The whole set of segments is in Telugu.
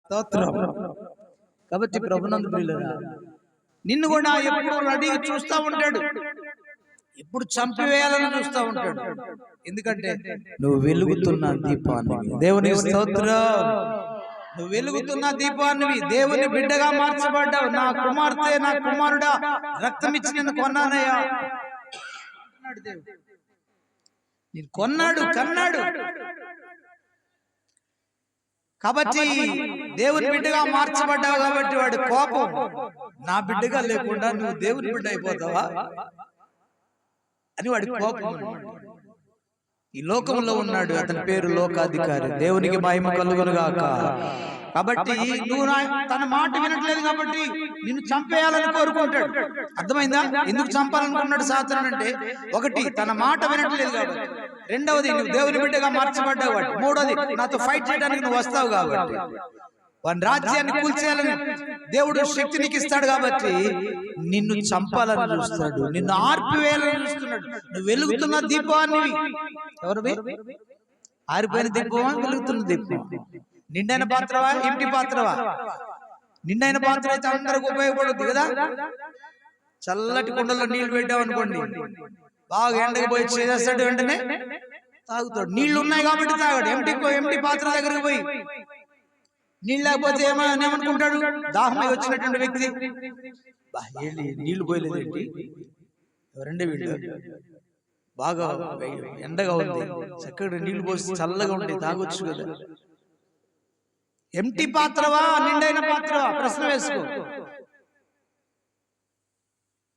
స్తోత్రం. కాబట్టి ప్రభునందు ప్రియులారా, నిన్ను కూడా ఎప్పుడు రెడీగా చూస్తూ ఉంటాడు, ఎప్పుడు చంపివేయాలని చూస్తూ ఉంటాడు. ఎందుకంటే నువ్వు వెలుగుతున్న దీపాన్ని. దేవునికి స్తోత్రం. నువ్వు వెలుగుతున్న దీపాన్ని, దేవుని బిడ్డగా మార్చబడ్డావు. నా కుమార్తె, నా కుమారుడా, రక్తం ఇచ్చి నిన్ను కొన్నానయ్యా. నేను కొన్నాడు, కన్నాడు. కాబట్టి దేవుని బిడ్డగా మార్చబడ్డావు. కాబట్టి వాడి కోపం, నా బిడ్డగా లేకుండా నువ్వు దేవుని బిడ్డ అయిపోతావా అని వాడి కోపం. ఈ లోకంలో ఉన్నాడు, అతని పేరు లోకాధికారి. దేవునికి మహిమ కలుగును గాక. కాబట్టి నువ్వు తన మాట వినట్లేదు కాబట్టి నిన్ను చంపేయాలని కోరుకుంటాడు. అర్థమైందా? ఎందుకు చంపాలనుకున్నాడు సాతానుడు అంటే, ఒకటి తన మాట వినట్లేదు కాబట్టి, రెండవది నువ్వు దేవుని బిడ్డగా మార్చబడ్డావు కాబట్టి, మూడవది నాతో ఫైట్ చేయడానికి నువ్వు వస్తావు కాబట్టి, వాని రాజ్యాన్ని కూల్చేయాలని దేవుడు శక్తి నీకు ఇస్తాడు కాబట్టి నిన్ను చంపాలని చూస్తాడు, నిన్ను ఆర్పివేయాలని చూస్తున్నాడు. నువ్వు వెలుగుతున్న దీపాన్ని. ఎవరు ఆరిపోయిన దీపమా, వెలుగుతున్న దీపం? నిండైన పాత్రవా, ఇంటి పాత్రవా? నిండైన పాత్ర అయితే అందరికి ఉపయోగపడుద్ది కదా. చల్లటి కుండలో నీళ్లు పెట్టామనుకోండి, బాగా ఎండకి పోయి చేసేస్తాడు, వెంటనే తాగుతాడు. నీళ్లు ఉన్నాయి కాబట్టి తాగాడు. ఎంటి పాత్ర దగ్గరికి పోయి నీళ్ళు లేకపోతే ఏమనుకుంటాడు? దాహమై వచ్చినటువంటి వ్యక్తి, నీళ్లు పోయలేదేంటి, ఎవరండి వీళ్ళు, బాగా ఎండగా ఉంది, చక్కగా నీళ్లు పోసి చల్లగా ఉండి తాగొచ్చు కదా. ఎంటి పాత్రవా, నిండైన పాత్రవా? ప్రశ్న వేసుకో.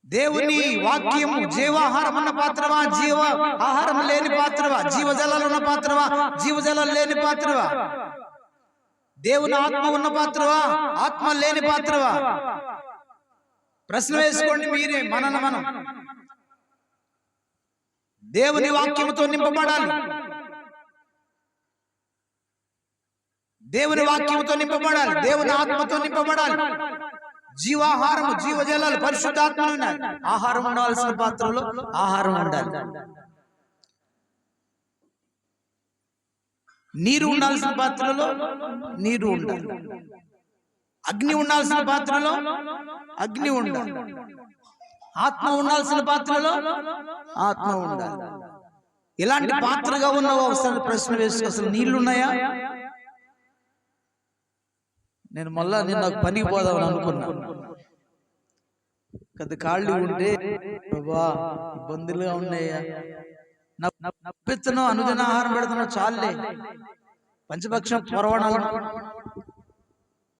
దేవుని వాక్యము జీవాహారం ఉన్న పాత్రవా, జీవ ఆహారం లేని పాత్రవా? జీవజలాలు ఉన్న పాత్రవా, జీవజలాలు లేని పాత్రవా? దేవుని ఆత్మ ఉన్న పాత్రవా, ఆత్మ లేని పాత్రవా? ప్రశ్న వేసుకోండి మీరే, మనం దేవుని వాక్యముతో నింపబడాలి. దేవుని వాక్యముతో నింపబడాలి, దేవుని ఆత్మతో నింపబడాలి. జీవాహారము, జీవజలాలు, పరిశుద్ధాత్మలు ఉన్నాయి. ఆహారం ఉండవలసిన పాత్రలో ఆహారం ఉండాలి. నీరు ఉండాల్సిన పాత్రలో నీరు ఉండాలి. అగ్ని ఉండాల్సిన పాత్రలో అగ్ని ఉండాలి. ఆత్మ ఉండాల్సిన పాత్రలో ఆత్మ ఉండాలి. ఇలాంటి పాత్రగా ఉన్నావు అవసరం. ప్రశ్న వేసి అసలు నీళ్లు ఉన్నాయా? నేను మళ్ళా నాకు పనికి పోదామని అనుకున్నా కదా. కాళ్ళు ఉంటే బాబా ఇబ్బందులుగా ఉన్నాయా, నప్పిస్తున్నావు, అనుదిన ఆహారం పెడుతున్నావు, చాలే పంచపక్ష పొరవణాలు